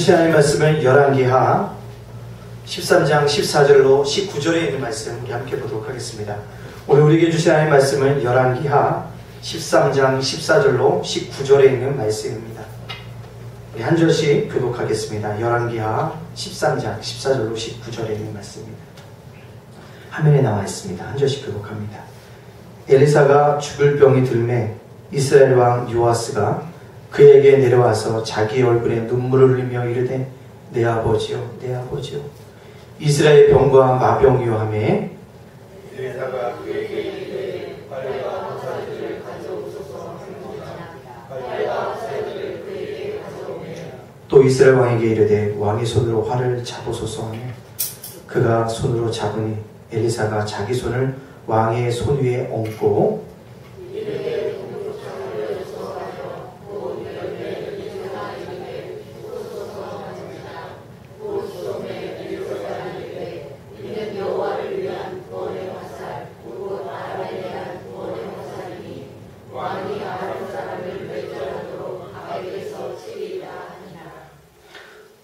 주신 하나님의 말씀은 열왕기하 13장 14절로 19절에 있는 말씀 우리 함께 보도록 하겠습니다. 오늘 우리에게 주신 하나님의 말씀은 열왕기하 13장 14절로 19절에 있는 말씀입니다. 우리 한 절씩 교독하겠습니다. 열왕기하 13장 14절로 19절에 있는 말씀입니다. 화면에 나와 있습니다. 한 절씩 교독합니다. 엘리사가 죽을 병이 들매 이스라엘 왕 요아스가 그에게 내려와서 자기 얼굴에 눈물을 흘리며 이르되 내 아버지요 내 아버지요 이스라엘 병과 마병이요 하매 엘리사가 그에게 이르되 빨리와 화살들을 가져오소서 하는지라 빨리와 화살들을 그에게 가져오매 또 이스라엘 왕에게 이르되 왕의 손으로 활을 잡으소서 하며 그가 손으로 잡으니 엘리사가 자기 손을 왕의 손 위에 얹고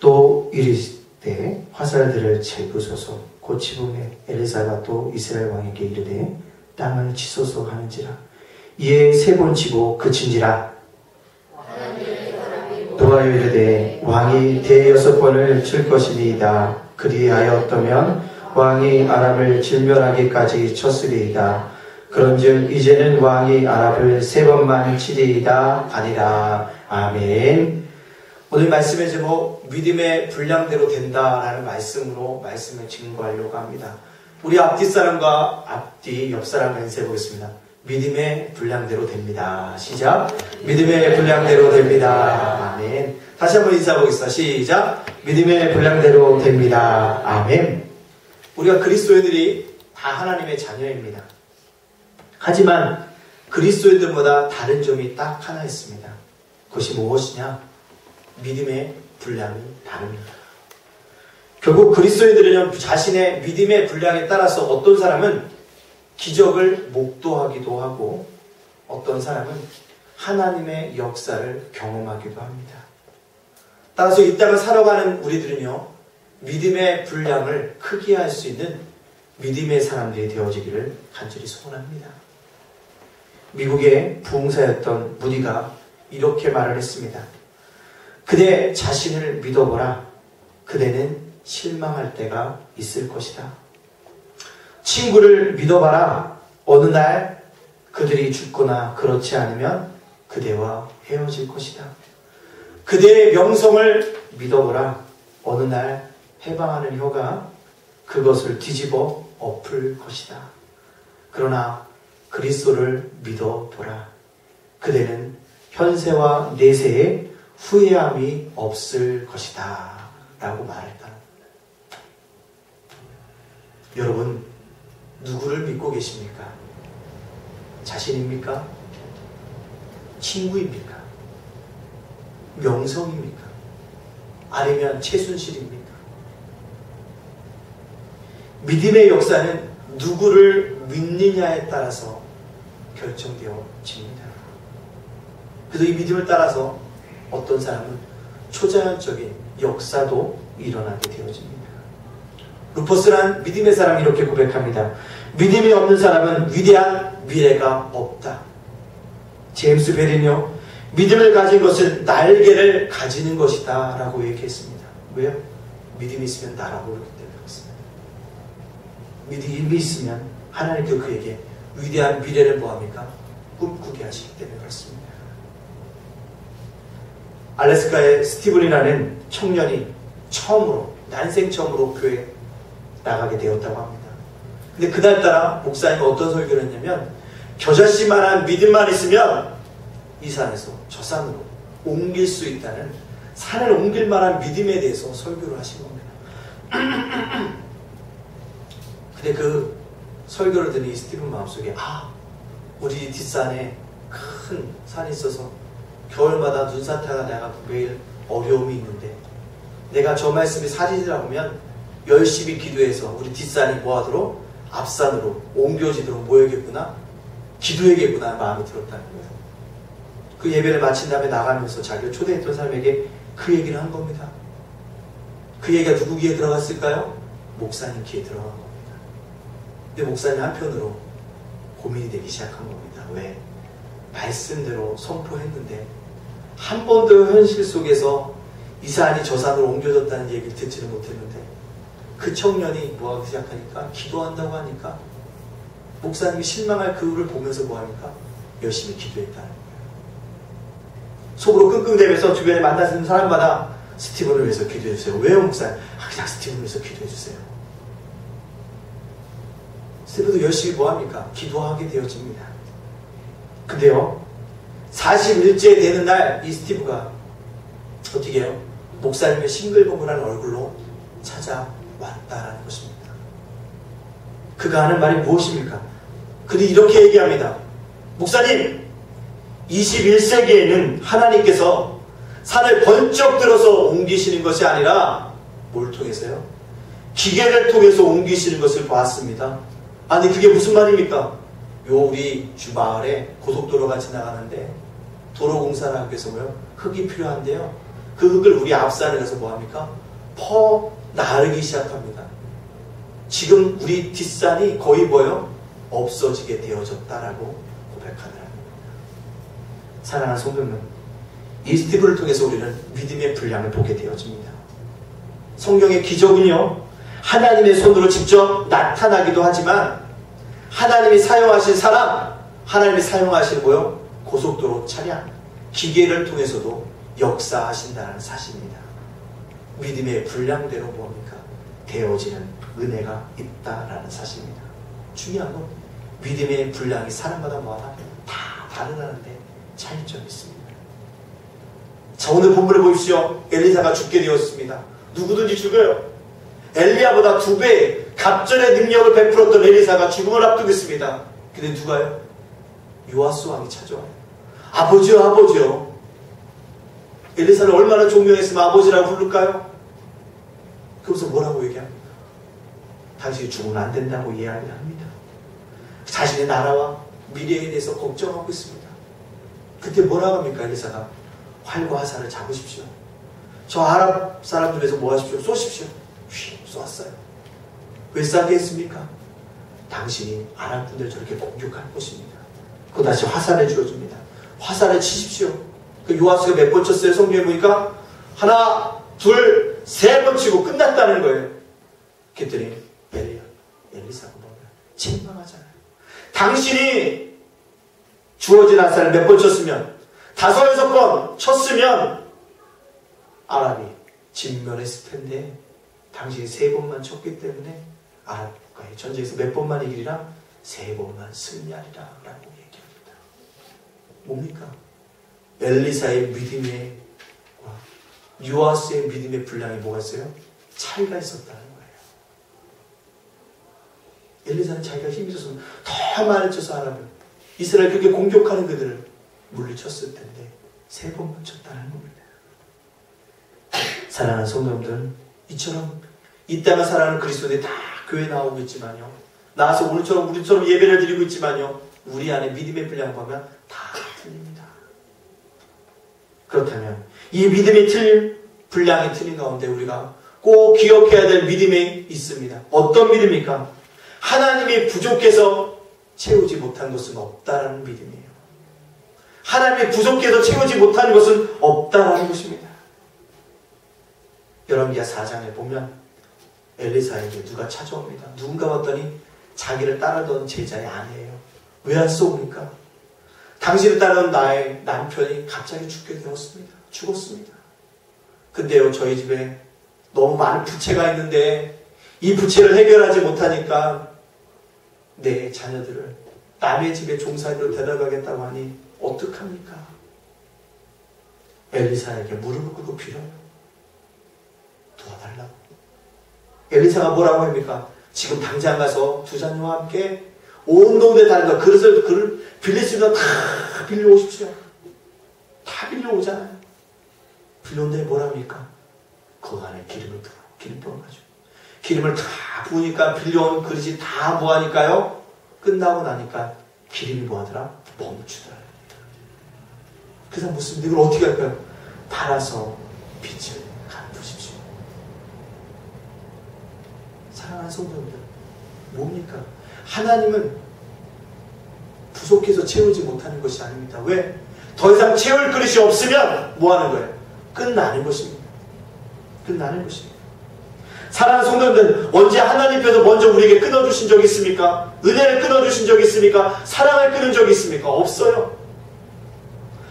또 이르되 화살들을 재부소서 곧 집음에 엘리사가 또 이스라엘 왕에게 이르되 땅을 치소서 하는지라 이에 세 번 치고 그친지라 또하여 이르되 왕이 대여섯 번을 칠 것이니이다 그리하였더면 왕이 아람을 질멸하기까지 쳤으리이다 그런즉 이제는 왕이 아람을 세 번만 치리이다 아니라 아멘. 오늘 말씀의 제목 믿음의 분량대로 된다라는 말씀으로 말씀을 증거하려고 합니다. 우리 앞뒤 사람과 앞뒤 옆 사람 연습해 보겠습니다. 믿음의 분량대로 됩니다. 시작. 믿음의 분량대로 됩니다. 아멘. 다시 한번 인사해 보겠습니다. 시작. 믿음의 분량대로 됩니다. 아멘. 우리가 그리스도인들이 다 하나님의 자녀입니다. 하지만 그리스도인들보다 다른 점이 딱 하나 있습니다. 그것이 무엇이냐? 믿음의 분량이 다릅니다. 결국 그리스도인들은 자신의 믿음의 분량에 따라서 어떤 사람은 기적을 목도하기도 하고 어떤 사람은 하나님의 역사를 경험하기도 합니다. 따라서 이 땅을 살아가는 우리들은요, 믿음의 분량을 크게 할 수 있는 믿음의 사람들이 되어지기를 간절히 소원합니다. 미국의 부흥사였던 무디가 이렇게 말을 했습니다. 그대 자신을 믿어보라. 그대는 실망할 때가 있을 것이다. 친구를 믿어봐라. 어느 날 그들이 죽거나 그렇지 않으면 그대와 헤어질 것이다. 그대의 명성을 믿어보라. 어느 날 해방하는 혀가 그것을 뒤집어 엎을 것이다. 그러나 그리스도를 믿어보라. 그대는 현세와 내세에 후회함이 없을 것이다 라고 말했다. 여러분, 누구를 믿고 계십니까? 자신입니까? 친구입니까? 명성입니까? 아니면 최순실입니까? 믿음의 역사는 누구를 믿느냐에 따라서 결정되어집니다. 그래서 이 믿음을 따라서 어떤 사람은 초자연적인 역사도 일어나게 되어집니다. 루퍼스란 믿음의 사람이 이렇게 고백합니다. 믿음이 없는 사람은 위대한 미래가 없다. 제임스 벨은요, 믿음을 가진 것은 날개를 가지는 것이다 라고 얘기했습니다. 왜요? 믿음이 있으면 날아오르기 때문에 그렇습니다. 믿음이 있으면 하나님도 그에게 위대한 미래를 뭐합니까? 꿈꾸게 하시기 때문에 그렇습니다. 알래스카의 스티븐이라는 청년이 난생 처음으로 교회에 나가게 되었다고 합니다. 근데 그날따라 목사님이 어떤 설교를 했냐면 겨자씨만한 믿음만 있으면 이 산에서 저 산으로 옮길 수 있다는 산을 옮길 만한 믿음에 대해서 설교를 하신 겁니다. 근데 그 설교를 듣는 이 스티븐 마음속에 우리 뒷산에 큰 산이 있어서 겨울마다 눈사태가 나가고 매일 어려움이 있는데 내가 저 말씀이 사실이라고 하면 열심히 기도해서 우리 뒷산이 뭐하도록 앞산으로 옮겨지도록 모여야겠구나, 기도해야겠구나 마음이 들었다는 거예요. 그 예배를 마친 다음에 나가면서 자기를 초대했던 사람에게 그 얘기를 한 겁니다. 그 얘기가 누구 귀에 들어갔을까요? 목사님 귀에 들어간 겁니다. 근데 목사님 한편으로 고민이 되기 시작한 겁니다. 왜? 말씀대로 선포했는데 한 번도 현실 속에서 이 산이 저 산으로 옮겨졌다는 얘기를 듣지는 못했는데 그 청년이 뭐하기 시작하니까 기도한다고 하니까 목사님이 실망할 그를 보면서 뭐하니까 열심히 기도했다는 거예요. 속으로 끙끙대면서 주변에 만나는 사람마다 스티븐을 위해서 기도해주세요. 왜요 목사님? 그냥 스티븐을 위해서 기도해주세요. 스티븐도 열심히 뭐합니까? 기도하게 되어집니다. 근데요 40일째 되는 날 이 스티브가 어떻게 해요? 목사님의 싱글벙글한 얼굴로 찾아왔다라는 것입니다. 그가 하는 말이 무엇입니까? 그는 이렇게 얘기합니다. 목사님 21세기에는 하나님께서 산을 번쩍 들어서 옮기시는 것이 아니라 뭘 통해서요? 기계를 통해서 옮기시는 것을 보았습니다. 아니 그게 무슨 말입니까? 요 우리 주마을에 고속도로가 지나가는데 도로공사를 하기 위해서 뭐요? 흙이 필요한데요. 그 흙을 우리 앞산에 가서 뭐합니까? 퍼 나르기 시작합니다. 지금 우리 뒷산이 거의 뭐요? 없어지게 되어졌다라고 고백하더랍니다. 사랑하는 성도님, 이 스티브를 통해서 우리는 믿음의 분량을 보게 되어집니다. 성경의 기적은요 하나님의 손으로 직접 나타나기도 하지만 하나님이 사용하신 사람, 하나님이 사용하신 뭐요? 고속도로 차량, 기계를 통해서도 역사하신다는 사실입니다. 믿음의 분량대로 뭡니까? 되어지는 은혜가 있다라는 사실입니다. 중요한 건 믿음의 분량이 사람마다 뭐하다? 다 다르다는데 차이점이 있습니다. 자, 오늘 본문을 보십시오. 엘리사가 죽게 되었습니다. 누구든지 죽어요. 엘리야보다 2배 갑절의 능력을 베풀었던 엘리사가 죽음을 앞두고 있습니다. 근데 누가요? 요아스 왕이 찾아와요. 아버지요 아버지요. 엘리사를 얼마나 존경했으면 아버지라고 부를까요? 그러면서 뭐라고 얘기합니까? 당신이 죽으면 안 된다고 이야기를 합니다. 자신의 나라와 미래에 대해서 걱정하고 있습니다. 그때 뭐라고 합니까? 엘리사가 활과 화살을 잡으십시오. 저 아랍 사람들에서 뭐 하십시오? 쏘십시오. 휘 쏘았어요. 왜 싸게 했습니까? 당신이 아랍 분들 저렇게 공격할 것입니다. 그거 다시 화살을 주어줍니다. 화살을 치십시오. 그 요아스가 몇 번 쳤어요? 성경에 보니까 하나, 둘, 3번 치고 끝났다는 거예요. 그랬더니 엘리사가 뭐냐? 책망하잖아요. 당신이 주어진 화살을 몇 번 쳤으면 5, 6번 쳤으면 아랍이 진멸했을 텐데 당신이 3번만 쳤기 때문에 아랍 국가의 전쟁에서 몇 번만 이기리라? 3번만 승리하리라 라고 얘기합니다. 뭡니까? 엘리사의 믿음의 요아스의 믿음의 분량이 뭐가 있어요? 차이가 있었다는 거예요. 엘리사는 자기가 힘이 있어서 더 많이 쳐서 아랍을 이스라엘 그렇게 공격하는 그들을 물리쳤을 텐데 3번만 쳤다는 겁니다. 사랑하는 성도님들, 이처럼 이 땅을 살아가는 그리스도인들이 다 교회 나오고 있지만요, 나와서 우리처럼 예배를 드리고 있지만요, 우리 안에 믿음의 분량 보면 다 틀립니다. 그렇다면 이 믿음이 틀린 분량이 틀린 가운데 우리가 꼭 기억해야 될 믿음이 있습니다. 어떤 믿음입니까? 하나님이 부족해서 채우지 못한 것은 없다라는 믿음이에요. 하나님이 부족해서 채우지 못한 것은 없다라는 것입니다. 열왕기하 4장에 보면 엘리사에게 누가 찾아옵니다. 누군가 봤더니 자기를 따르던 제자의 아내예요. 왜 왔습니까? 당신을 따르던 나의 남편이 갑자기 죽었습니다. 근데요, 저희 집에 너무 많은 부채가 있는데 이 부채를 해결하지 못하니까 내 자녀들을 남의 집에 종살이로 데려가겠다고 하니 어떡합니까? 엘리사에게 무릎을 꿇고 빌어요. 도와달라고. 엘리사가 뭐라고 합니까? 지금 당장 가서 두 자녀와 함께 온 동네 다니까 그릇을 빌릴 수 있는 다 빌려오십시오. 다 빌려오잖아요. 빌려온다니 뭐랍니까? 그 안에 기름을 부어. 기름 부어가지고. 기름을 다 부으니까 빌려온 그릇이 다 뭐하니까요? 끝나고 나니까 기름이 뭐하더라? 멈추더라. 그래서 묻습니다. 이걸 어떻게 할까요? 팔아서 빛을 갚으십시오. 사랑하는 성도님들, 뭡니까? 하나님은 부족해서 채우지 못하는 것이 아닙니다. 왜? 더 이상 채울 그릇이 없으면 뭐 하는 거예요? 끝나는 것입니다. 끝나는 것입니다. 사랑하는 성도님들, 언제 하나님께서 먼저 우리에게 끊어주신 적이 있습니까? 은혜를 끊어주신 적이 있습니까? 사랑을 끊은 적이 있습니까? 없어요.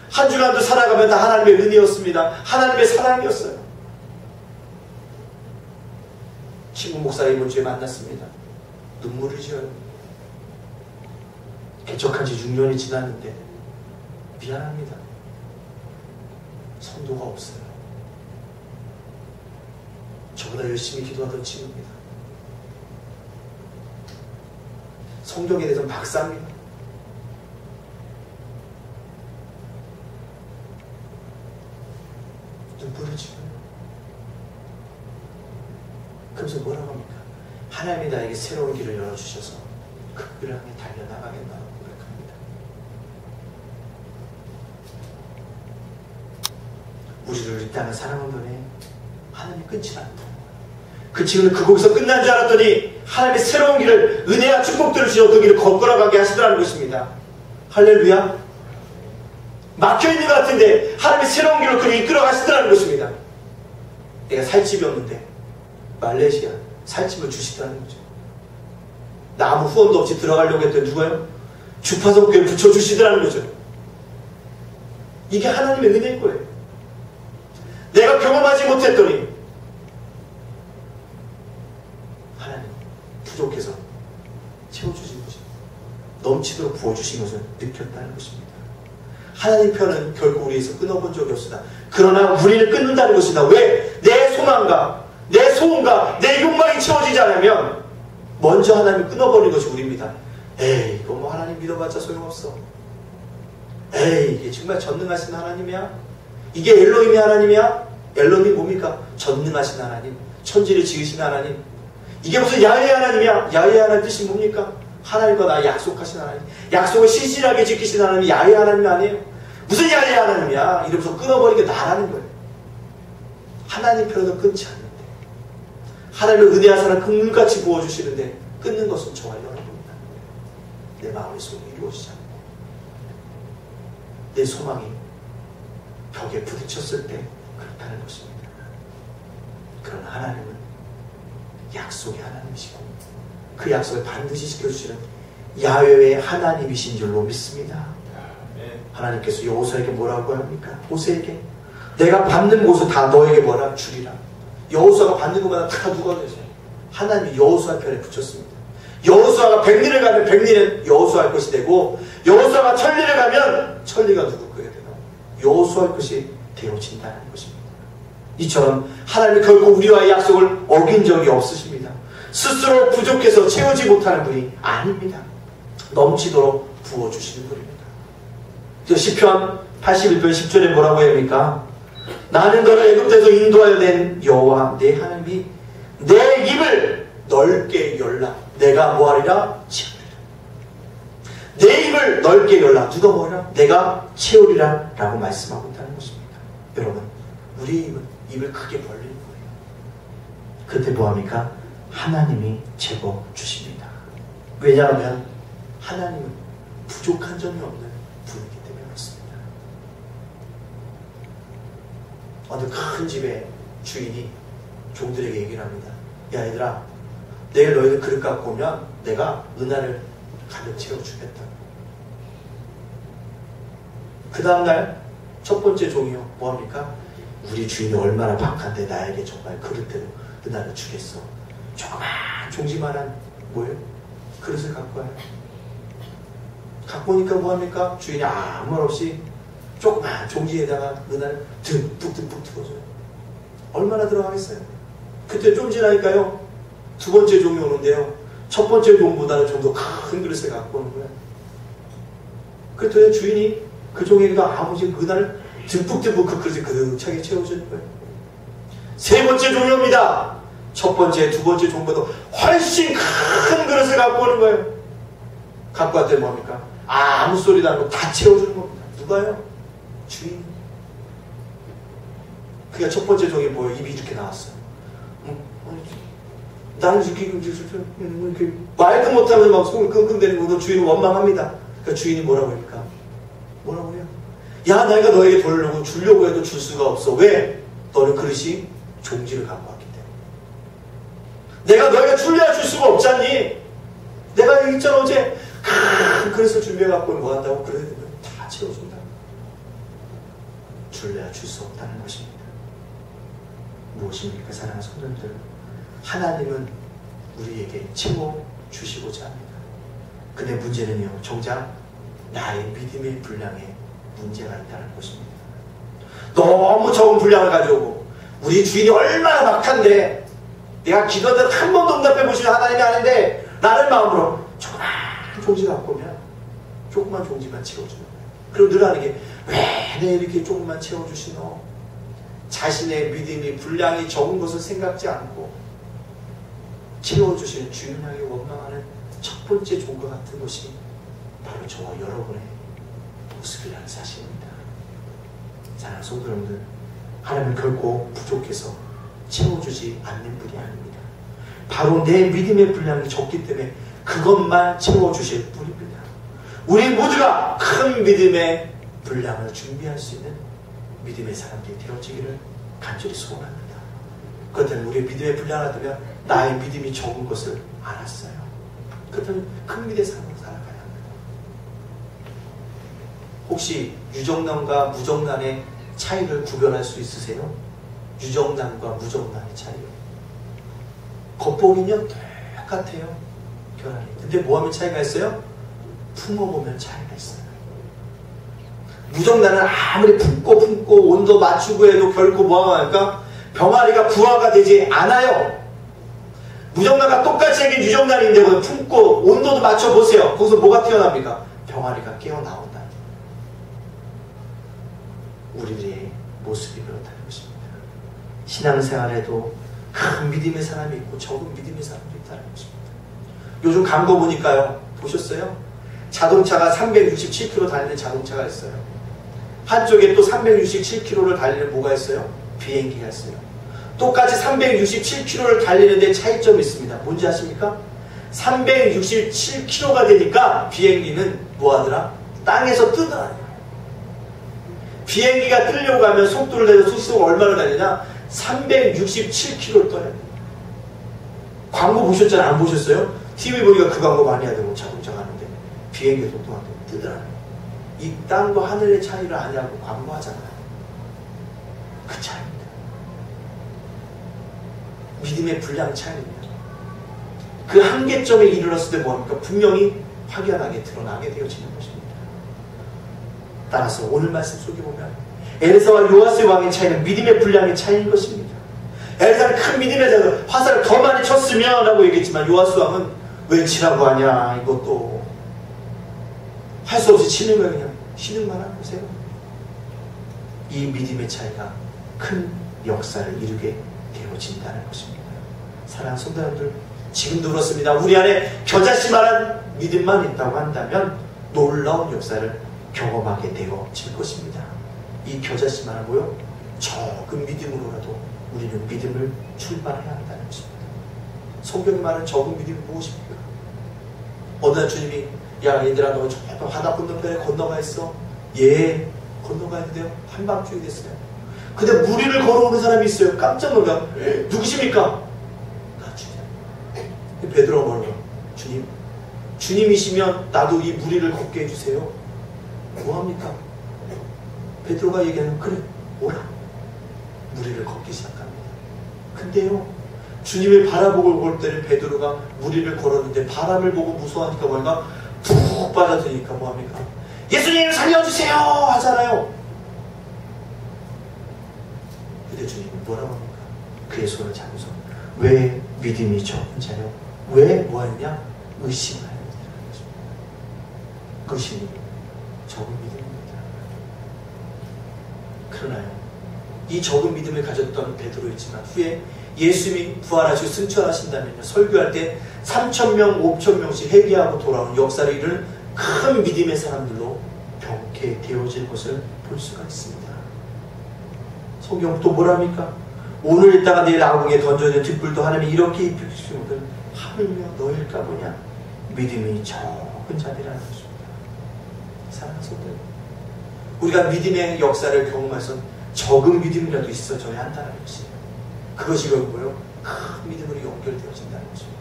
한 주간도 살아가면 다 하나님의 은혜였습니다. 하나님의 사랑이었어요. 친구 목사 이번 주에 만났습니다. 눈물을 지어요. 개척한 지 6년이 지났는데 미안합니다. 성도가 없어요. 저보다 열심히 기도하던 친구입니다. 성경에 대해서는 박사입니다. 눈물을 지어요. 그래서 뭐라고 합니까? 하나님이 나에게 새로운 길을 열어주셔서 그 길을 향해 달려나가겠다고 고백합니다. 우리를 이 땅에 사랑한 분에 하나님이 끊지 않는다. 그 친구는 그곳에서 끝난 줄 알았더니 하나님의 새로운 길을, 은혜와 축복들을 주셔서 그 길을 거꾸로가게 하시더라는 것입니다. 할렐루야. 막혀있는 것 같은데 하나님의 새로운 길로 그를 이끌어 가시더라는 것입니다. 내가 살 집이 없는데 말레이시아 살집을 주시더라는 거죠. 나 아무 후원도 없이 들어가려고 했더니 누가요? 주파석 교회 붙여주시더라는 거죠. 이게 하나님의 은혜일 거예요. 내가 경험하지 못했더니 하나님 부족해서 채워주신 것입니다. 넘치도록 부어주신 것을 느꼈다는 것입니다. 하나님 편은 결코 우리에서 끊어본 적이 없습니다. 그러나 우리는 끊는다는 것입니다. 왜? 내 소망과 내 소원과 내 욕망이 채워지지 않으면 먼저 하나님이 끊어버리는 것이 우리입니다. 에이, 이거 뭐 하나님 믿어봤자 소용없어. 에이, 이게 정말 전능하신 하나님이야? 이게 엘로힘이 하나님이야? 엘로힘이 뭡니까? 전능하신 하나님, 천지를 지으신 하나님. 이게 무슨 야훼 하나님이야? 야훼 하나님 뜻이 뭡니까? 하나님과 나 약속하신 하나님, 약속을 신실하게 지키신 하나님이 야훼 하나님 아니에요? 무슨 야훼 하나님이야? 이러면서 끊어버리는 게 나라는 거예요. 하나님 편에도 끊지 않는데, 하나님의 은혜와 사랑 금물같이 부어주시는데 끊는 것은 저와 여러분입니다. 내 마음의 소원이 이루어지지 않고 내 소망이 벽에 부딪혔을 때 그렇다는 것입니다. 그러나 하나님은 약속의 하나님이시고 그 약속을 반드시 지켜주시는 야훼의 하나님이신 줄로 믿습니다. 하나님께서 여호수아에게 뭐라고 합니까? 호세에게 내가 받는 곳을 다 너에게 뭐라 주리라. 여호수아가 받는 것마다 다 누가 되세요? 하나님이 여호수아 편에 붙였습니다. 여호수아가 백리를 가면 백리는 여호수아의 것이 되고, 여호수아가 천리를 가면 천리가 누구 거게 되나? 여호수아의 것이 되어진다는 것입니다. 이처럼 하나님은 결코 우리와의 약속을 어긴 적이 없으십니다. 스스로 부족해서 채우지 못하는 분이 아닙니다. 넘치도록 부어주시는 분입니다. 시편 81편 10절에 뭐라고 해야 합니까? 나는 너를 애굽에서 인도하여 낸 여호와 내 하나님이 내 입을 넓게 열라. 내가 뭐하리라? 채우리라. 내 입을 넓게 열라. 누가 뭐하리라? 내가 채우리라 라고 말씀하고 있다는 것입니다. 여러분, 우리의 입을 크게 벌리는 거예요. 그때 뭐합니까? 하나님이 채워주십니다. 왜냐하면 하나님은 부족한 점이 없는 분이기 때문에 그렇습니다. 어느 큰 집의 주인이 종들에게 얘기를 합니다. 야, 얘들아, 내일 너희들 그릇 갖고 오면 내가 은하를 가득 채워주겠다. 그 다음날 첫 번째 종이요, 뭐합니까? 우리 주인이 얼마나 박한데 나에게 정말 그릇대로 은하를 주겠어. 조그만 종지만한 뭐예요? 그릇을 갖고 와요. 갖고 오니까 뭐합니까? 주인이 아무 말 없이 조그만 종지에다가 은하를 듬뿍 들어줘요. 얼마나 들어가겠어요? 그때 좀 지나니까요, 두 번째 종이 오는데요, 첫 번째 종보다는 좀 더 큰 그릇을 갖고 오는 거예요. 그랬더니 주인이 그 종에게도 아무지 은하를 듬뿍 그 그릇에 그득차게 채워주는 거예요. 세 번째 종이 옵니다. 첫 번째, 두 번째 종보다 훨씬 큰 그릇을 갖고 오는 거예요. 갖고 왔더니 뭡니까? 아무 소리도 안 하고 다 채워주는 겁니다. 누가요? 주인. 그러니까 첫 번째 종이 뭐예요? 입이 이렇게 나왔어요. 나는 이렇게 말도 못하면서 막 속을 끙끙대는 거, 주인은 원망합니다. 그러니까 주인이 뭐라고 합니까? 뭐라고 해요? 야, 내가 너에게 주려고 해도 줄 수가 없어. 왜? 너는 그릇이 종지를 갖고 왔기 때문에. 내가 너에게 줄려야 줄 수가 없잖니? 내가 여기 있잖아, 어제. 그래서 준비해갖고 뭐 한다고? 그래야 되면 다 채워준다. 줄려야 줄 수 없다는 것입니다. 무엇입니까, 사랑하는 성도님들? 하나님은 우리에게 채워주시고자 합니다. 근데 문제는요, 정작 나의 믿음의 분량에 문제가 있다는 것입니다. 너무 적은 분량을 가져오고, 우리 주인이 얼마나 막한데, 내가 기도들 한 번도 응답해 보시는 하나님이 아닌데, 나를 마음으로 조그만 종지 갖고 오면, 조그만 종지만 채워주는 거예요. 그리고 늘 하는 게, 왜 내 이렇게 조금만 채워주시노? 자신의 믿음이 분량이 적은 것을 생각지 않고, 채워주시는 주인 향해 원망하는 첫 번째 종과 같은 것이 바로 저와 여러분의 모습이라는 사실입니다. 사랑하는 성도 여러분들, 하나님은 결코 부족해서 채워주지 않는 분이 아닙니다. 바로 내 믿음의 분량이 적기 때문에 그것만 채워주실 분입니다. 우리 모두가 큰 믿음의 분량을 준비할 수 있는 믿음의 사람들이 되어지기를 간절히 소원합니다. 그렇다면 우리의 믿음의 분량을 하면 나의 믿음이 적은 것을 알았어요. 그렇다면 큰 믿음의 사람으로 살아가야 합니다. 혹시 유정란과 무정란의 차이를 구별할 수 있으세요? 유정란과 무정란의 차이요. 겉보기는요 똑같아요. 결함이. 근데 뭐하면 차이가 있어요? 품어보면 차이가 있어요. 무정란은 아무리 품고 온도 맞추고 해도 결코 뭐하니까 병아리가 부화가 되지 않아요. 무정란과 똑같이 생긴 유정란인데 품고 온도도 맞춰보세요. 거기서 뭐가 튀어나옵니까? 병아리가 깨어나온다. 우리들의 모습이 그렇다는 것입니다. 신앙생활에도 큰 믿음의 사람이 있고 적은 믿음의 사람이 있다는 것입니다. 요즘 광고 보니까요, 보셨어요? 자동차가 367km 달리는 자동차가 있어요. 한쪽에 또 367km를 달리는 뭐가 있어요? 비행기가 있어요. 똑같이 367km를 달리는데 차이점이 있습니다. 뭔지 아십니까? 367km가 되니까 비행기는 뭐하더라? 땅에서 뜨더라. 비행기가 뜨려고 하면 속도를 내서 속도가 얼마나 달리냐? 367km를 떠야 돼요. 광고 보셨잖아요? 안 보셨어요? TV 보니까 그 광고 많이 하더라고. 자동차 가는데 비행기 속도가 뜨더라. 이 땅과 하늘의 차이를 아냐고 광고하잖아요. 그 차이입니다. 믿음의 분량 차이입니다. 그 한계점에 이르렀을 때 뭐합니까? 분명히 확연하게 드러나게 되어지는 것입니다. 따라서 오늘 말씀 속에 보면 엘사와 요아스의 왕의 차이는 믿음의 분량의 차이인 것입니다. 엘사는 큰 믿음의 자가 화살을 더 많이 쳤으면 라고 얘기했지만 요아스 왕은 왜 치라고 하냐, 이것도 할 수 없이 치는 거예요. 그냥 쉬는만 하고 보세요. 이 믿음의 차이가 큰 역사를 이루게 되어진다는 것입니다. 사랑하는 성도 여러분들, 지금도 그렇습니다. 우리 안에 겨자씨만한 믿음만 있다고 한다면 놀라운 역사를 경험하게 되어질 것입니다. 이 겨자씨만한 뭐요? 적은 믿음으로라도 우리는 믿음을 출발해야 한다는 것입니다. 성경에 말하는 적은 믿음이 무엇입니까? 어느 날 주님이 야 얘들아 너 저 바다 건너편에 건너가 있어. 예, 건너가야 돼요. 한밤중이 됐어요. 근데 무리를 걸어오는 사람이 있어요. 깜짝 놀라. 누구십니까? 나 주님. 베드로가 뭐라고? 주님, 주님이시면 나도 이 무리를 걷게 해주세요. 뭐합니까? 베드로가 얘기하는 그래 오라. 무리를 걷기 시작합니다. 근데요, 주님을 바라보고 볼 때는 베드로가 무리를 걸었는데 바람을 보고 무서워하니까 뭔가 푹 빠져드니까 뭐합니까? 예수님 살려주세요 하잖아요. 근데 주님은 뭐라고 합니까? 그의 손을 잡으셔서 왜 믿음이 적은 자요? 왜 뭐하느냐? 의심하였느냐. 의심이 적은 믿음입니다. 그러나요, 이 적은 믿음을 가졌던 베드로였지만 후에 예수님이 부활하시고 승천하신다면요, 설교할 때 3,000명, 5,000명씩 회개하고 돌아오는 역사를 이루는 큰 믿음의 사람들로 병케 되어질 것을 볼 수가 있습니다. 성경 또 뭐랍니까? 오늘 있다가 내일 아궁에 던져진 뒷불도 하나님이 이렇게 입히시거든 하물며 너일까 보냐. 믿음이 적은 자들이라는 것입니다. 사랑하는 성도, 우리가 믿음의 역사를 경험해서 적은 믿음이라도 있어져야 한다는 것이에요. 그것이 결국은 큰 믿음으로 연결되어진다는 것입니다.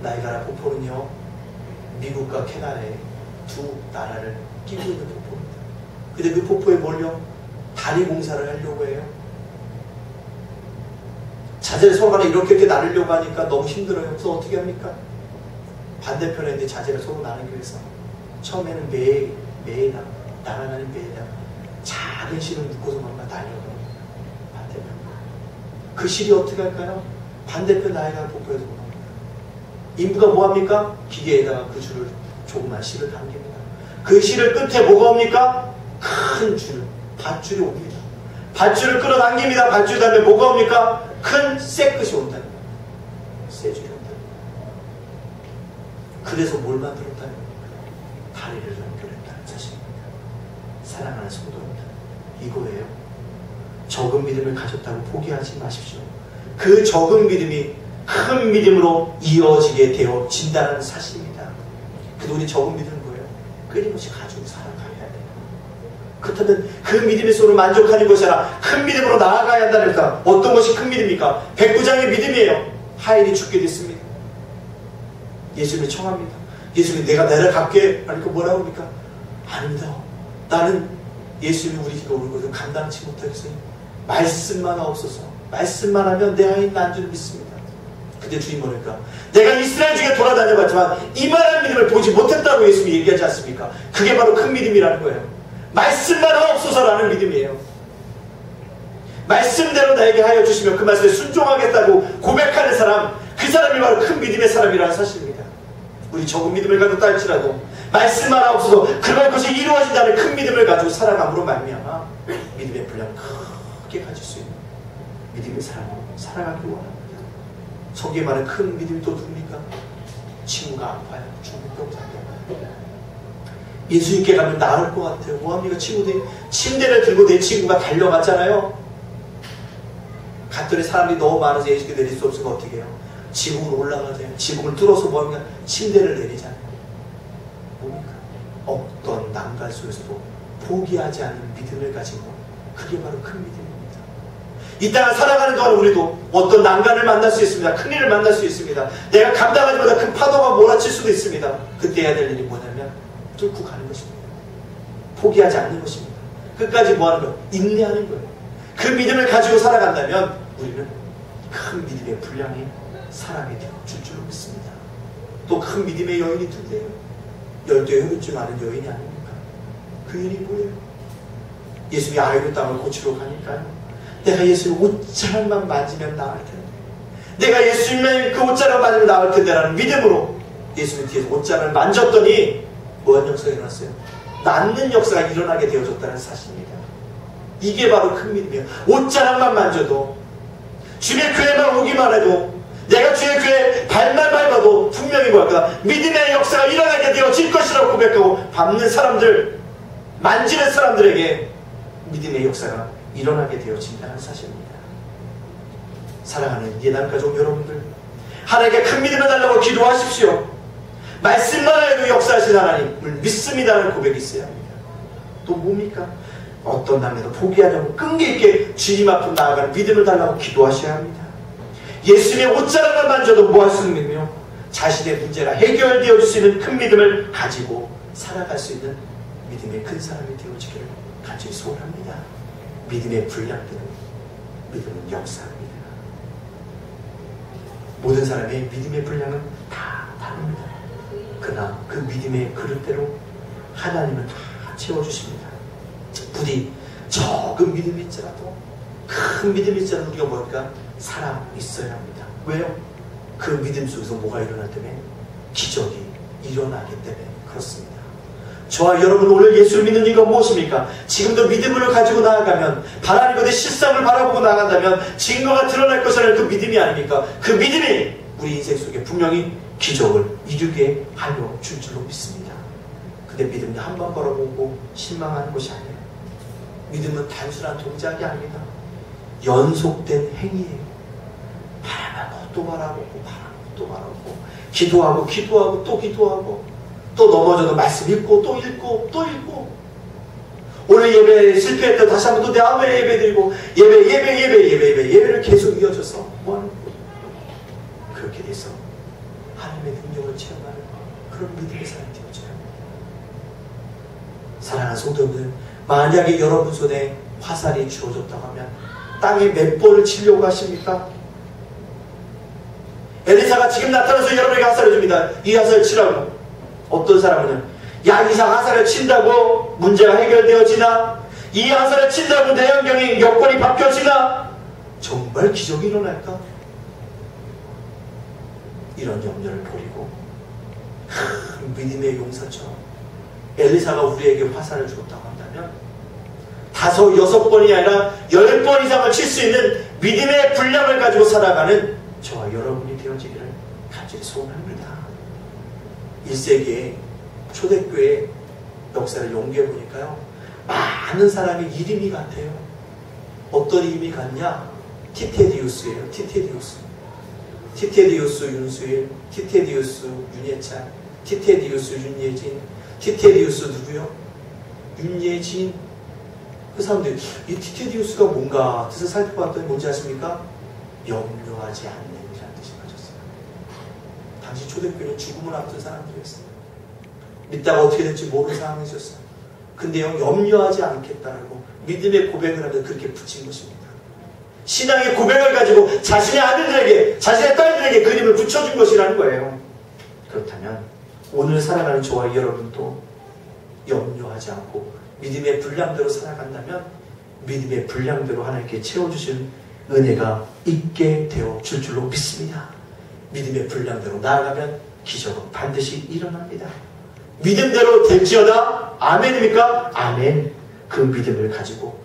나이가라 폭포는요, 미국과 캐나다의 두 나라를 끼고 있는 폭포입니다. 근데 그 폭포에 뭘요? 다리 공사를 하려고 해요. 자재를 서로 간에 이렇게 나누려고 하니까 너무 힘들어요. 그래서 어떻게 합니까? 반대편에 있는 자재를 서로 나누기 위해서 처음에는 매에다 날아가는 매에다 작은 실을 묶어서 뭔가 날려버립니다. 반대편. 그 실이 어떻게 할까요? 반대편 나이가라 폭포에서 봅니다. 인부가 뭐합니까? 기계에다가 그 줄을 조그만 실을 당깁니다. 그 실을 끝에 뭐가 옵니까? 큰 줄, 밧줄이 옵니다. 밧줄을 끌어당깁니다. 밧줄 다음에 뭐가 옵니까? 큰 쇠끝이 온다는 거예요. 쇠줄이 온다는 거예요. 그래서 뭘 만들었다는 거예요? 다리를 연결했다는 사실입니다. 사랑하는 성도입니다. 이거예요. 적은 믿음을 가졌다고 포기하지 마십시오. 그 적은 믿음이 큰 믿음으로 이어지게 되어진다는 사실입니다. 그래도 우리 적은 믿음은 뭐예요? 끊임없이 가지고 살아가야 돼요. 그렇다면 그 믿음의 소로 만족하는 것이 아니라 큰 믿음으로 나아가야 한다니까. 어떤 것이 큰 믿음입니까? 백부장의 믿음이에요. 하인이 죽게 됐습니다. 예수님을 청합니다. 예수님, 내가 내려갈게. 아니, 그 뭐라고 합니까? 아닙니다. 나는 예수님이 우리 집에 오는 것을 감당치 못하겠어요. 말씀만 없어서. 말씀만 하면 내 하인 난 줄 믿습니다. 근데 주님 뭐니까? 내가 이스라엘 중에 돌아다녀봤지만 이만한 믿음을 보지 못했다고 예수님이 얘기하지 않습니까? 그게 바로 큰 믿음이라는 거예요. 말씀만 없어서라는 믿음이에요. 말씀대로 나에게 하여 주시면 그 말씀에 순종하겠다고 고백하는 사람, 그 사람이 바로 큰 믿음의 사람이라는 사실입니다. 우리 적은 믿음을 가졌다 할지라도 말씀 하나 없어도 그런 것이 이루어진다는 큰 믿음을 가지고 살아감으로 말미암아 믿음의 분량을 크게 가질 수 있는 믿음의 사람으로 살아가기 원합니다. 성경에 말하는 큰 믿음이 또 누굽니까? 친구가 아파요. 죽는 병상에 예수님께 가면 나을 것 같아요. 뭐합니까? 친구들이 침대를 들고 내 친구가 달려갔잖아요. 갔더니 사람들이 너무 많아서 예수님께 내릴 수 없으면 어떻게 해요? 지붕으로 올라가세요. 지붕을 뚫어서 뭐합니까? 침대를 내리잖아요. 뭡니까? 어떤 난간 속에서도 포기하지 않는 믿음을 가지고, 그게 바로 큰 믿음입니다. 이 땅을 살아가는 동안 우리도 어떤 난간을 만날 수 있습니다. 큰 일을 만날 수 있습니다. 내가 감당하지 못한 큰 파도가 몰아칠 수도 있습니다. 그때 해야 될 일이 뭐냐면 뚫고 가는 것입니다. 포기하지 않는 것입니다. 끝까지 뭐하는 거예요? 인내하는 거예요. 그 믿음을 가지고 살아간다면 우리는 큰 믿음의 분량의 사람이 되어줄 줄로 믿습니다. 또 큰 믿음의 여인이 누구예요? 12 혈흔 줄 아는 여인이 아닙니까? 그 여인이 뭐예요? 예수님이 아이로 땅을 고치러 가니까요. 내가 예수님 옷자락만 만지면 나을 텐데, 내가 예수님의 그 옷자락 만지면 나을 텐데 라는 믿음으로 예수님 뒤에서 옷자락을 만졌더니 뭐한 역사가 일어났어요? 낫는 역사가 일어나게 되어졌다는 사실입니다. 이게 바로 큰 믿음이에요. 옷자락만 만져도, 주의 교회만 오기만 해도, 내가 주의 교회 발만 밟아도 분명히 뭐랄까, 믿음의 역사가 일어나게 되어질 것이라고 고백하고 밟는 사람들, 만지는 사람들에게 믿음의 역사가 일어나게 되어진다는 사실입니다. 사랑하는 예단 가족 여러분들, 하나님께 큰 믿음을 달라고 기도하십시오. 말씀만 해도 역사하신 하나님을 믿습니다는 고백이 있어야 합니다. 또 뭡니까? 어떤 단계도 포기하지 않고 끈기 있게 주님 앞으로 나아가는 믿음을 달라고 기도하셔야 합니다. 예수님의 옷자락만 만져도 뭐 할 수 있는 믿음이요? 자신의 문제가 해결되어질 수 있는 큰 믿음을 가지고 살아갈 수 있는 믿음의 큰 사람이 되어지기를 간절히 소원합니다. 믿음의 분량들은 믿음은 역사입니다. 모든 사람의 믿음의 분량은 다 다릅니다. 그러나 그 믿음의 그릇대로 하나님은 다 채워주십니다. 부디 적은 믿음이 있더라도 큰 믿음이 있더라도 우리가 뭘까? 살아 있어야 합니다. 왜요? 그 믿음 속에서 뭐가 일어날 때문에? 기적이 일어나기 때문에 그렇습니다. 저와 여러분 오늘 예수를 믿는 이유가 무엇입니까? 지금도 믿음을 가지고 나아가면, 하나님의 실상을 바라보고 나아간다면 증거가 드러날 것이라는 그 믿음이 아닙니까? 그 믿음이 우리 인생 속에 분명히 기적을 이루게 하여 줄 줄로 믿습니다. 근데 믿음은 한 번 걸어보고 실망하는 것이 아니에요. 믿음은 단순한 동작이 아닙니다. 연속된 행위예요. 바라고 또 바라보고 바라고 또 바라보고 기도하고 기도하고 또 기도하고 또 넘어져도 말씀 읽고 또 읽고 또 읽고 오늘 예배에 실패했다 다시 한번 또 다음에 예배 드리고 예배를 계속 이어져서 뭐하는 거예요? 그렇게 돼서 하나님의 능력을 체험하는 그런 믿음의 사람이 되어져요. 사랑하는 성도들, 만약에 여러분 손에 화살이 주어졌다고 하면 땅에 몇 번을 치려고 하십니까? 엘리사가 지금 나타나서 여러분에게 화살을 줍니다. 이 화살을 치라고. 어떤 사람은 야, 이상 화살을 친다고 문제가 해결되어지나? 이 화살을 친다고 내 환경이 여건이 바뀌어지나? 정말 기적이 일어날까? 이런 염려를 버리고 믿음의 용사처럼 엘리사가 우리에게 화살을 주었다고 한다면 5, 6번이 아니라 10번 이상을 칠 수 있는 믿음의 분량을 가지고 살아가는 저와 여러분이 되어지기를 간절히 소원합니다. 1세기에 초대교회 역사를 연구해 보니까요, 많은 사람이 이름이 같아요. 어떤 이름이 같냐? 티테디우스예요. 티테디우스 윤수일, 티테디우스 윤예찬, 티테디우스 윤예진, 티테디우스 누구요? 윤예진. 그 사람들이 이 티테디우스가 뭔가 뜻을 살펴봤더니 뭔지 아십니까? 염려하지 않는 이라는 뜻이 가졌어요. 당시 초대교회는 죽음을 앞둔 사람들이었어요. 믿다가 어떻게 될지 모르는 상황이었어요. 근데요, 염려하지 않겠다라고 믿음의 고백을 하면서 그렇게 붙인 것입니다. 신앙의 고백을 가지고 자신의 아들들에게, 자신의 딸들에게 그림을 붙여준 것이라는 거예요. 그렇다면 오늘 살아가는 저와 여러분도 염려하지 않고 믿음의 분량대로 살아간다면 믿음의 분량대로 하나님께 채워주신 은혜가 있게 되어 줄 줄로 믿습니다. 믿음의 분량대로 나아가면 기적은 반드시 일어납니다. 믿음대로 될지어다. 아멘입니까? 아멘. 그 믿음을 가지고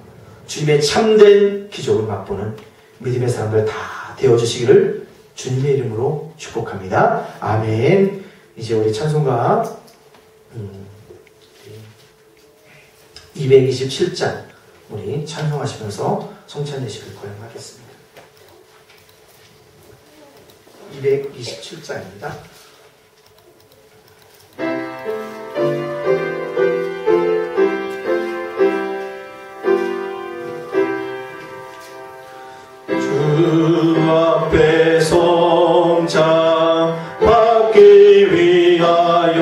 주님의 참된 기적을 맛보는 믿음의 사람들 다 되어주시기를 주님의 이름으로 축복합니다. 아멘. 이제 우리 찬송가 227장 우리 찬송하시면서 성찬 예식을 거행하겠습니다. 227장입니다. 주 앞에 성찬 받기 위하여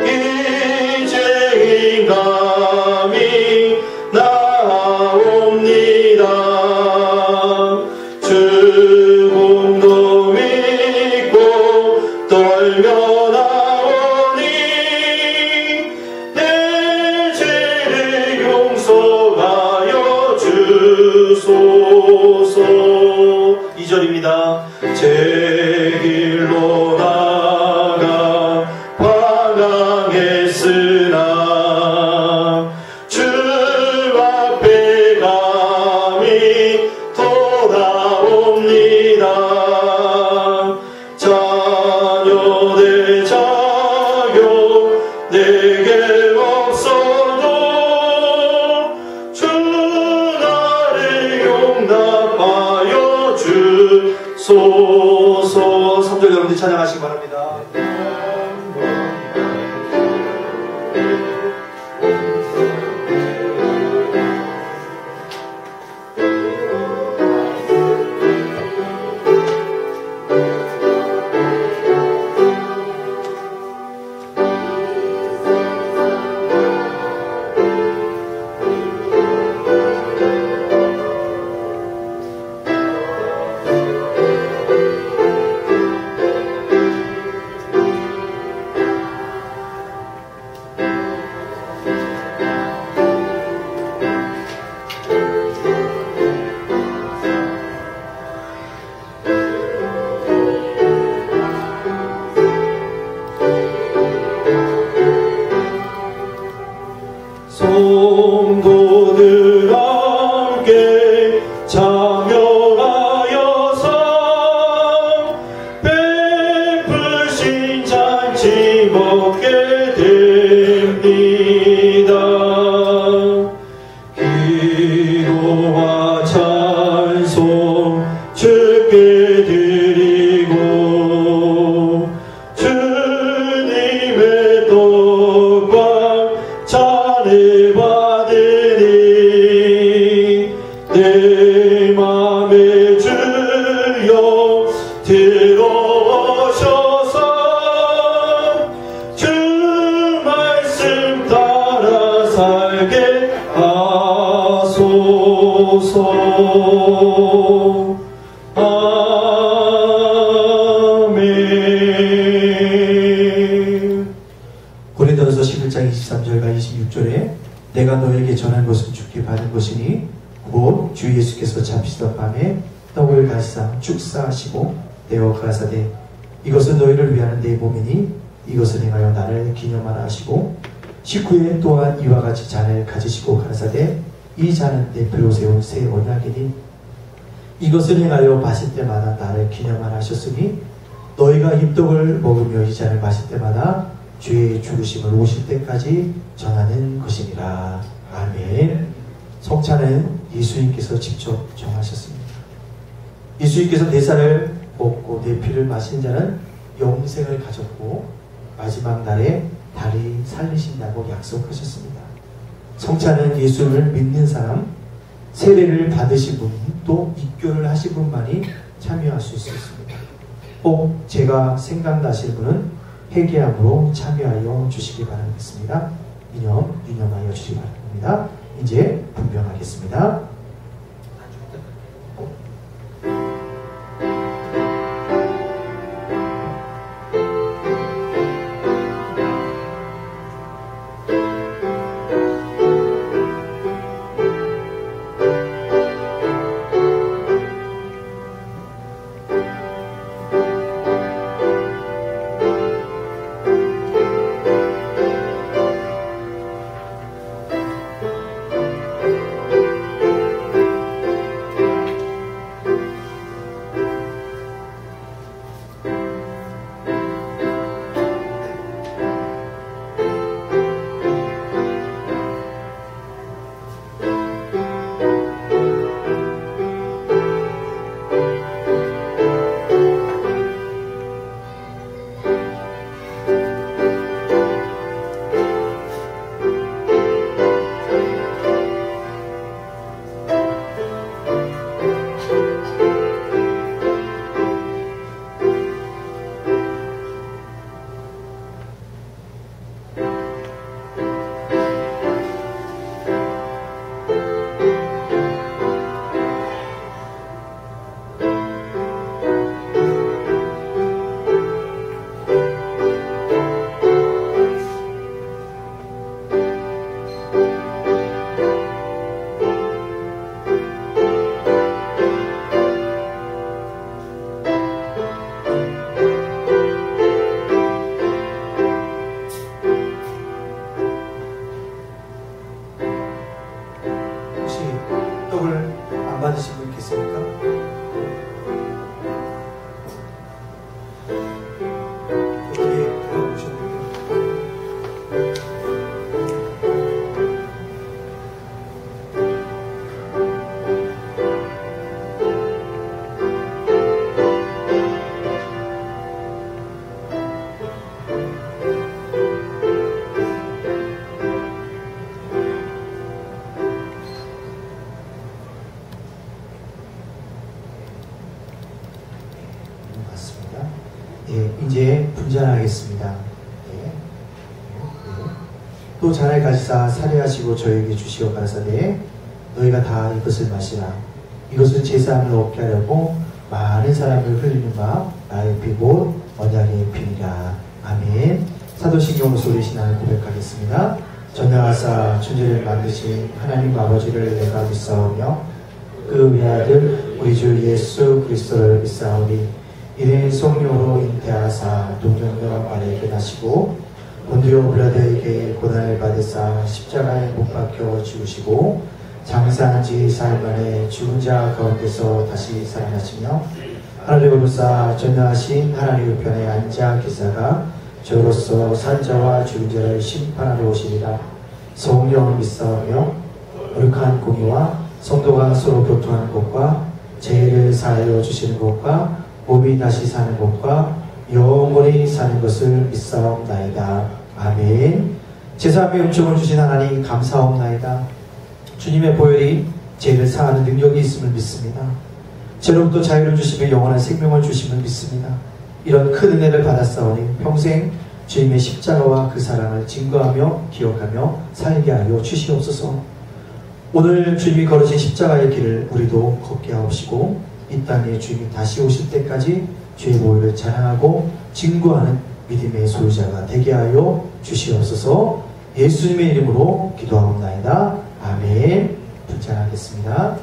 이제 인감이 나옵니다. 주 공도 믿고 떨며 나오니 내 죄를 용서하여 주소서. 2절입니다. 제 길로 나가 방황했으나 주 앞에 감히 돌아옵니다. 자녀 대 자녀 내게 없어도 주 나를 용납하여 주소서. 3절 여러분들 찬양하시기 바랍니다. 성도들 함께 참여하여서 베푸신 잔치 먹게 됩니다. 기도와 26절에 내가 너에게 전한 것은 죽게 받은 것이니 곧 주 예수께서 잡히시던 밤에 떡을 가시사 축사하시고 떼어 가라사대 이것은 너희를 위하는 내 몸이니 이것을 행하여 나를 기념하라 하시고 식후에 또한 이와 같이 잔을 가지시고 가라사대 이 잔은 내 피로 세운 새 언약이니 이것을 행하여 마실 때마다 나를 기념하라 하셨으니 너희가 이 떡을 먹으며 이 잔을 마실 때마다 주의 죽으심을 오실 때까지 전하는 것이니라. 아멘. 성찬은 예수님께서 직접 정하셨습니다. 예수님께서 내 살을 먹고 내 피를 마신 자는 영생을 가졌고 마지막 날에 다리 살리신다고 약속하셨습니다. 성찬은 예수를 믿는 사람, 세례를 받으신 분, 또 입교를 하신 분만이 참여할 수 있습니다. 꼭 제가 생각나실 분은 회개함으로 참여하여 주시기 바라겠습니다. 유념하여 주시기 바랍니다. 이제 분명하겠습니다. 받으신 분 계십니까? 여기에 누가 오셨는데 이제 분잔하겠습니다. 또 잔을 가지사 살해하시고 저에게 주시어 가라사대 너희가 다 이것을 마시라. 이것은 제사함을 얻게 하려고 많은 사람을 흘리는 바 나의 피고 언약의 피니라. 아멘. 사도신경으로 소리 신앙을 고백하겠습니다. 전능하사 천지를 만드신 하나님 아버지를 내가 믿사오며 그 외아들 우리 주 예수 그리스도를 믿사오니 이는 성령으로 잉태하사 동정녀 아래 계나시고 본디오 빌라도에게 고난을 받으사 십자가에 못 박혀 죽으시고 장사한 지 사흘 만에 죽은 자 가운데서 다시 살아나시며 하늘에 오르사 전능하신 하나님 우편에 앉아 계사가 저로서 산자와 죽은 자를 심판하러 오시리라. 성령을 믿사오며 거룩한 공의와 성도가 서로 교통하는 것과 죄를 사하여 주시는 것과 몸이 다시 사는 것과 영원히 사는 것을 믿사옵나이다. 아멘. 제사함의 은총을 주신 하나님 감사옵나이다. 주님의 보혈이 죄를 사하는 능력이 있음을 믿습니다. 죄로부터 자유를 주시며 영원한 생명을 주심을 믿습니다. 이런 큰 은혜를 받았사오니 평생 주님의 십자가와 그 사랑을 증거하며 기억하며 살게 하여 주시옵소서. 오늘 주님이 걸으신 십자가의 길을 우리도 걷게 하옵시고 이 땅에 주님이 다시 오실 때까지 주의 보혈을 자랑하고 증거하는 믿음의 소유자가 되게 하여 주시옵소서. 예수님의 이름으로 기도하옵나이다. 아멘. 분장하겠습니다.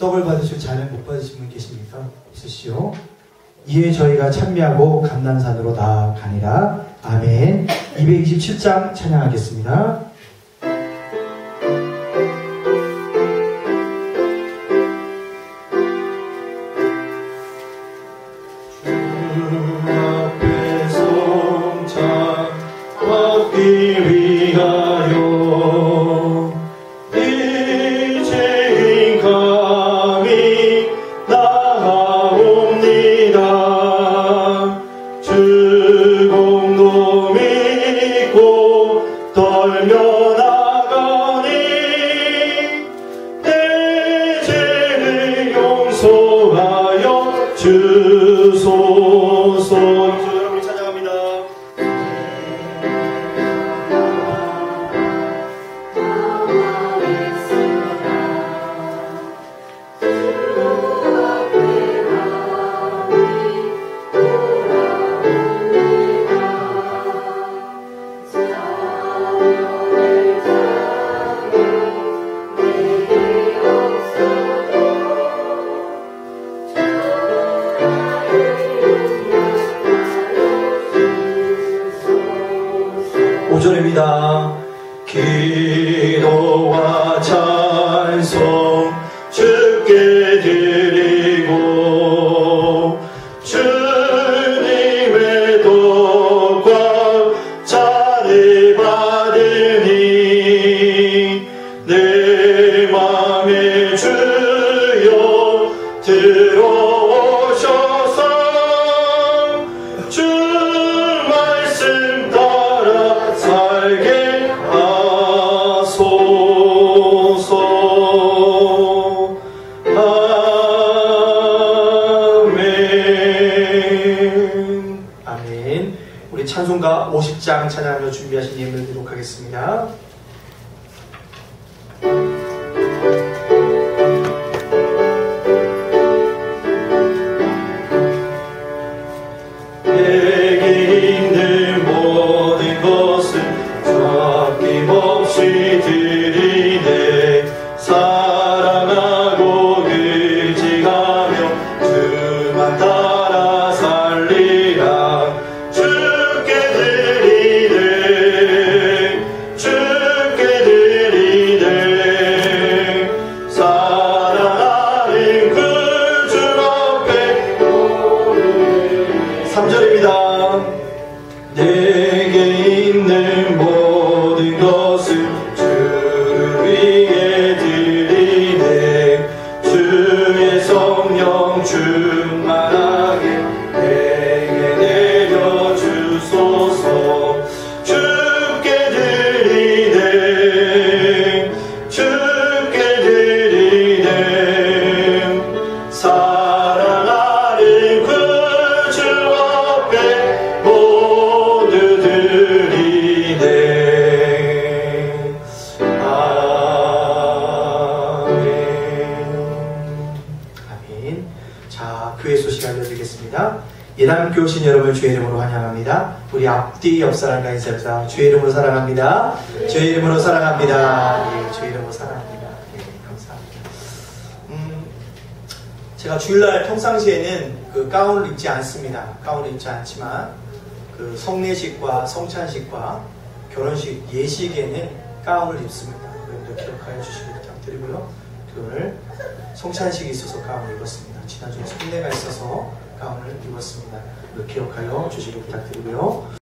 떡을 받으시고 잔을 못 받으신 분 계십니까? 있으시오? 이에 저희가 찬미하고 감난산으로 나아가니라. 아멘. 227장 찬양하겠습니다. 기도와 찬송 주께 드리고 주님의 도과 잔을 받으니 내 맘에 주여 들어오셔서 주 말씀 따라 살게 아멘. 우리 찬송가 50장 찬양하며 준비하신 예물을 드리도록 하겠습니다. 내게 있는 모든 것은 아낌없이 드리네. 사랑하고 의지하며 하겠습니다. 예담 교신 여러분을 주의 이름으로 환영합니다. 우리 앞뒤 옆 사람과 인사합니다. 주의 이름으로 사랑합니다. 주의 이름으로 사랑합니다. 예, 주의 이름으로 사랑합니다. 예, 감사합니다. 제가 주일날 평상시에는 그 가운을 입지 않습니다. 가운을 입지 않지만 그 성례식과 성찬식과 결혼식 예식에는 가운을 입습니다. 여러분들 기억하여 주시기 부탁드리고요. 오늘 성찬식이 있어서 가운을 입었습니다. 지난주에 성례가 있어서 가운을 입었습니다. 기억하여 주시기 부탁드리고요.